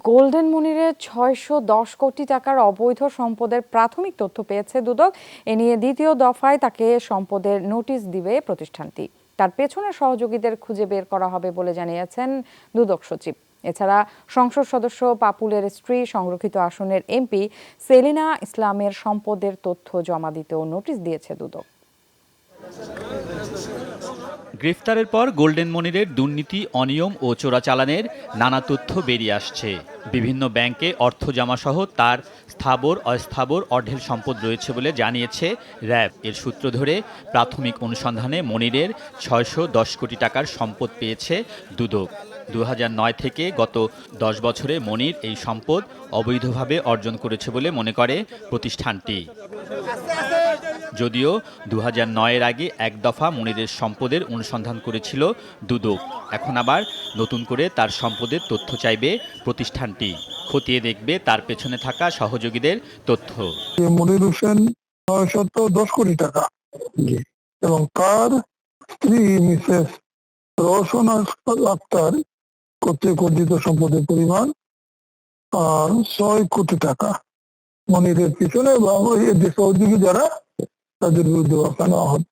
Golden মনিরের ৬১০ কোটি টাকার অবৈধ সম্পদের প্রাথমিক তথ্য পেয়েছে দুদক। এ নিয়ে দ্বিতীয় দফায় তাকে সম্পদের নোটিশ দিবে প্রতিষ্ঠানটি। তার পেছনের সহযোগীদের খুঁজে বের করা হবে বলে জানিয়েছেন দুদক সচিব। এছাড়া সংসদ সদস্য পাপুলের স্ত্রী, সংরক্ষিত আসনের এমপি সেলিনা ইসলামের সম্পদের তথ্য জমা দিতেও নোটিশ দিয়েছে দুদক। গ্রেফতারের পর গোল্ডেন মনিরের দুর্নীতি, অনিয়ম ও চোরাচালানের নানা তথ্য বেরিয়ে আসছে। বিভিন্ন ব্যাংকে অর্থ জমাসহ তার স্থাবর অস্থাবর অঢেল সম্পদ রয়েছে বলে জানিয়েছে র্যাব। এর সূত্র ধরে প্রাথমিক অনুসন্ধানে মনিরের ৬১০ কোটি টাকার সম্পদ পেয়েছে দুদক। ২০০৯ থেকে গত ১০ বছরে মনির এই সম্পদ অবৈধভাবে অর্জন করেছে বলে মনে করে প্রতিষ্ঠানটি। যদিও ২০০৯-এর আগে এক দফা মনিরের সম্পদের অনুসন্ধান করেছিল দুদক। এখন আবার নতুন করে তার সম্পদের তথ্য চাইবে প্রতিষ্ঠানটি। খতিয়ে দেখবে তার পেছনে থাকা সহযোগীদের তথ্য। মনির হোসেন ৬১০ কোটি টাকা এবং তার স্ত্রী মিসেস রওশন আক্তার কর্তৃক অর্জিত সম্পদের পরিমাণ ৬ কোটি টাকা। মনিরের পিছনে বা এদের সহযোগী যারা, তাদের বিরুদ্ধে ব্যবস্থা নেওয়া হবে।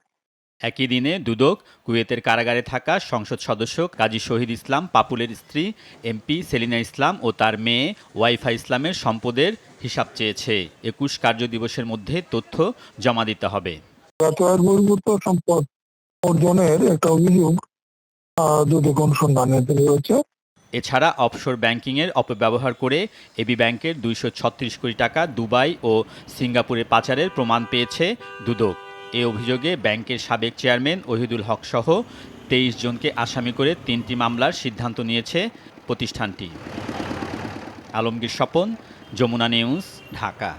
একই দিনে দুদক কুয়েতের কারাগারে থাকা সংসদ সদস্য কাজী শহীদ ইসলাম পাপুলের স্ত্রী এমপি সেলিনা ইসলাম ও তার মেয়ে ওয়াইফা ইসলামের সম্পদের হিসাব চেয়েছে। ২১ কার্যদিবসের মধ্যে তথ্য জমা দিতে হবে। বহির্ভূত সম্পদ অর্জনের একটা অভিযোগ দুদক অনুসন্ধানে রয়েছে। এছাড়া অফশোর ব্যাংকিংয়ের অপব্যবহার করে এবি ব্যাংকের ২৩৬ কোটি টাকা দুবাই ও সিঙ্গাপুরে পাচারের প্রমাণ পেয়েছে দুদক। এ অভিযোগে ব্যাংকের সাবেক চেয়ারম্যান ওহিদুল হক সহ ২৩ জনকে আসামি করে ৩টি মামলার সিদ্ধান্ত নিয়েছে প্রতিষ্ঠানটি। আলমগীর স্বপন, যমুনা নিউজ, ঢাকা।